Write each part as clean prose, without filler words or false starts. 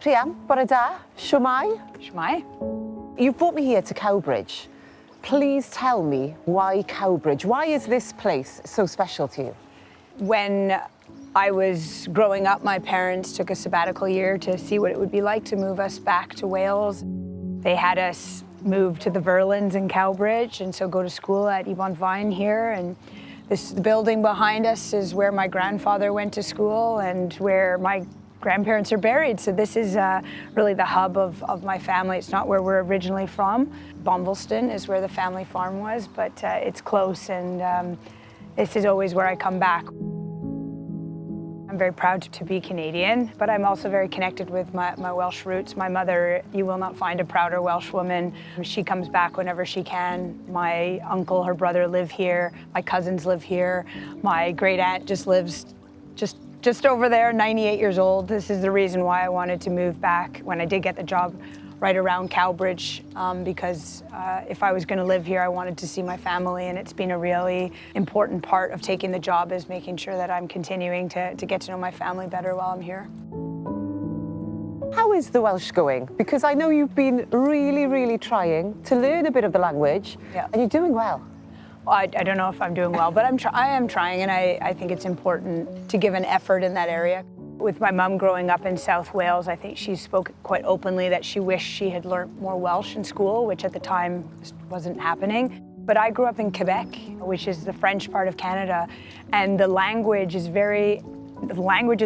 Rhian, bore da, shwmai? Shmai. You've brought me here to Cowbridge. Please tell me why Cowbridge? Why is this place so special to you? When I was growing up, my parents took a sabbatical year to see what it would be like to move us back to Wales. They had us move to the Verlins in Cowbridge and so go to school at Yvonne Vine here. And this building behind us is where my grandfather went to school and where my grandparents are buried. So this is really the hub of my family. It's not where we're originally from. Bombleston is where the family farm was, but it's close, and this is always where I come back. I'm very proud to be Canadian, but I'm also very connected with my Welsh roots. My mother, you will not find a prouder Welsh woman. She comes back whenever she can. My uncle, her brother live here. My cousins live here. My great aunt just lives just over there, 98 years old. This is the reason why I wanted to move back when I did get the job right around Cowbridge, because if I was going to live here, I wanted to see my family, and it's been a really important part of taking the job is making sure that I'm continuing to get to know my family better while I'm here. How is the Welsh going? Because I know you've been really trying to learn a bit of the language, and you're doing well. Well, I don't know if I'm doing well, but I am trying, and I think it's important to give an effort in that area. With my mum growing up in South Wales, I think she spoke quite openly that she wished she had learned more Welsh in school, which at the time wasn't happening. But I grew up in Quebec, which is the French part of Canada, and the languages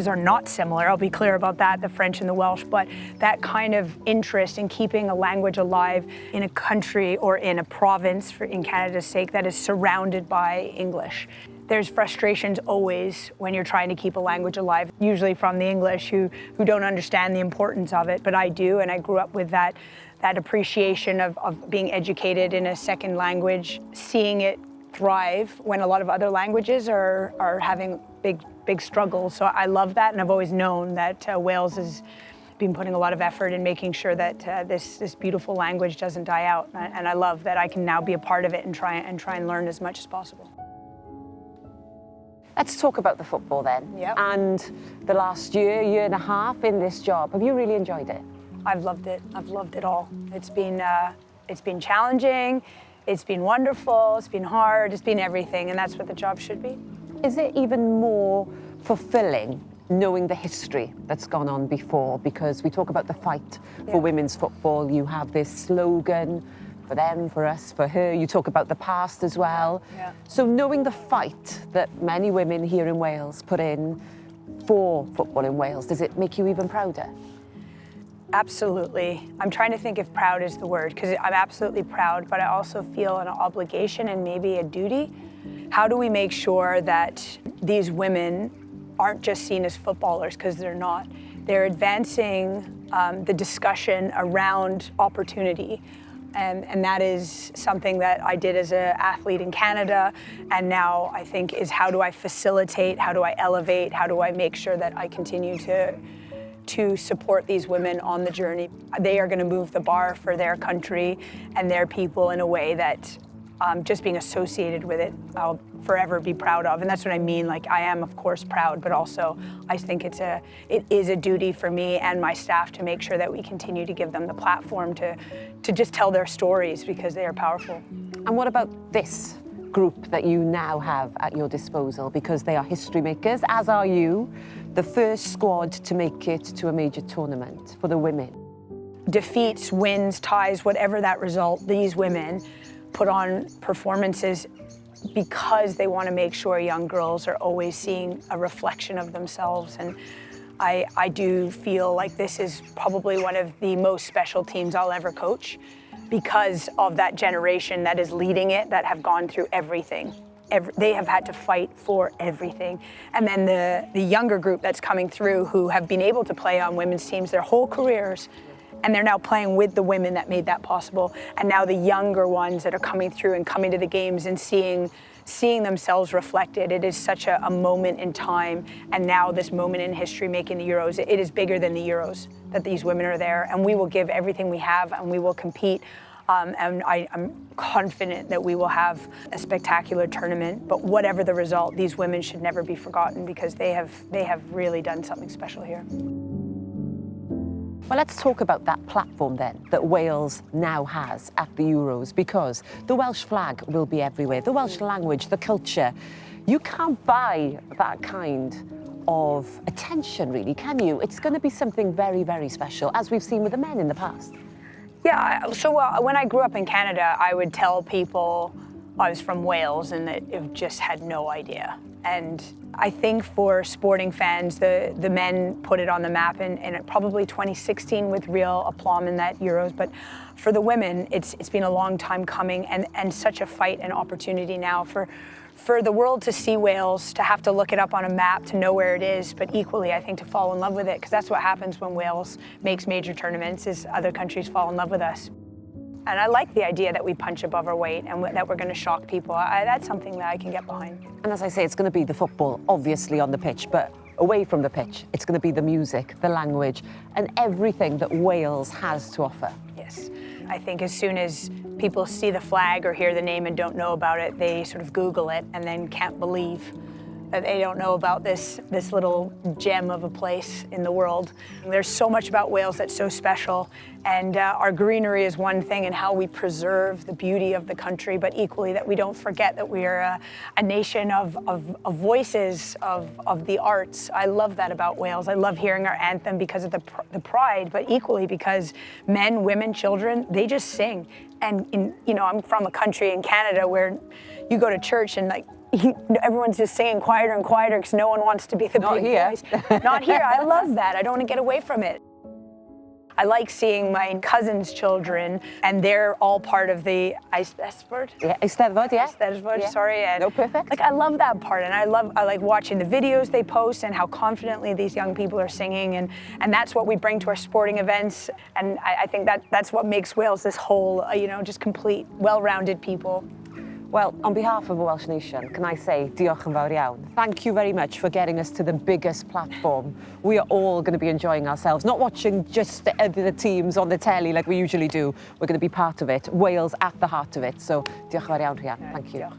are not similar, I'll be clear about that, the French and the Welsh, but that kind of interest in keeping a language alive in a country or in a province, in Canada's sake, that is surrounded by English. There's frustrations always when you're trying to keep a language alive, usually from the English who don't understand the importance of it, but I do, and I grew up with that appreciation of being educated in a second language, seeing it thrive when a lot of other languages are having big struggles. So I love that, and I've always known that Wales has been putting a lot of effort in making sure that this beautiful language doesn't die out, and I love that I can now be a part of it and try and learn as much as possible. Let's talk about the football then. Yep. And the last year and a half in this job. Have you really enjoyed it? I've loved it. I've loved it all. It's been challenging. It's been wonderful. It's been hard. It's been everything, and that's what the job should be. Is it even more fulfilling knowing the history that's gone on before? Because we talk about the fight for women's football. You have this slogan, for them, for us, for her. You talk about the past as well. Yeah. So knowing the fight that many women here in Wales put in for football in Wales, does it make you even prouder? Absolutely. I'm trying to think if proud is the word, because I'm absolutely proud, but I also feel an obligation and maybe a duty. How do we make sure that these women aren't just seen as footballers, because they're not. They're advancing the discussion around opportunity. And that is something that I did as an athlete in Canada, and now I think is how do I facilitate, how do I elevate, how do I make sure that I continue to support these women on the journey. They are going to move the bar for their country and their people in a way that just being associated with it, I'll forever be proud of. And that's what I mean, like I am of course proud, but also I think it is a duty for me and my staff to make sure that we continue to give them the platform to just tell their stories, because they are powerful. And what about this group that you now have at your disposal? Because they are history makers, as are you, the first squad to make it to a major tournament for the women. Defeats, wins, ties, whatever that result, these women put on performances because they want to make sure young girls are always seeing a reflection of themselves. And I do feel like this is probably one of the most special teams I'll ever coach, because of that generation that is leading it, that have gone through everything. They have had to fight for everything. And then the younger group that's coming through, who have been able to play on women's teams their whole careers, and they're now playing with the women that made that possible. And now the younger ones that are coming through and coming to the games and seeing themselves reflected. It is such a moment in time, and now this moment in history making the Euros, it is bigger than the Euros that these women are there, and we will give everything we have and we will compete. And I'm confident that we will have a spectacular tournament, but whatever the result, these women should never be forgotten, because they have really done something special here. Well, let's talk about that platform then that Wales now has at the Euros, because the Welsh flag will be everywhere, the Welsh language, the culture. You can't buy that kind of attention, really, can you? It's going to be something very, very special, as we've seen with the men in the past. Yeah, so when I grew up in Canada, I would tell people I was from Wales and that it just had no idea. And I think for sporting fans, the men put it on the map in probably 2016 with real aplomb in that Euros. But for the women, it's been a long time coming and such a fight and opportunity now for the world to see Wales, to have to look it up on a map, to know where it is, but equally, I think, to fall in love with it, because that's what happens when Wales makes major tournaments, is other countries fall in love with us. And I like the idea that we punch above our weight and that we're going to shock people. That's something that I can get behind. And as I say, it's going to be the football, obviously, on the pitch, but away from the pitch, it's going to be the music, the language, and everything that Wales has to offer. Yes. I think as soon as people see the flag or hear the name and don't know about it, they sort of Google it and then can't believe that they don't know about this little gem of a place in the world. There's so much about Wales that's so special, and our greenery is one thing, and how we preserve the beauty of the country, but equally that we don't forget that we are a nation of voices, of the arts. I love that about Wales. I love hearing our anthem because of the pride, but equally because men, women, children, they just sing. And I'm from a country in Canada where you go to church and everyone's just singing quieter and quieter because no one wants to be the big voice. Not here. I love that. I don't want to get away from it. I like seeing my cousin's children, and they're all part of the Eisteddfod. Yeah, Eisteddfod, yeah. Eisteddfod, yeah. Sorry. And no, perfect. I love that part, and I like watching the videos they post and how confidently these young people are singing, and that's what we bring to our sporting events, and I think that's what makes Wales this whole, just complete, well-rounded people. Well, on behalf of the Welsh nation, can I say diolch yn fawr iawn. Thank you very much for getting us to the biggest platform. We are all going to be enjoying ourselves, not watching just the teams on the telly like we usually do. We're going to be part of it. Wales at the heart of it. So diolch yn fawr iawn, Rhian. Thank you. Diolch.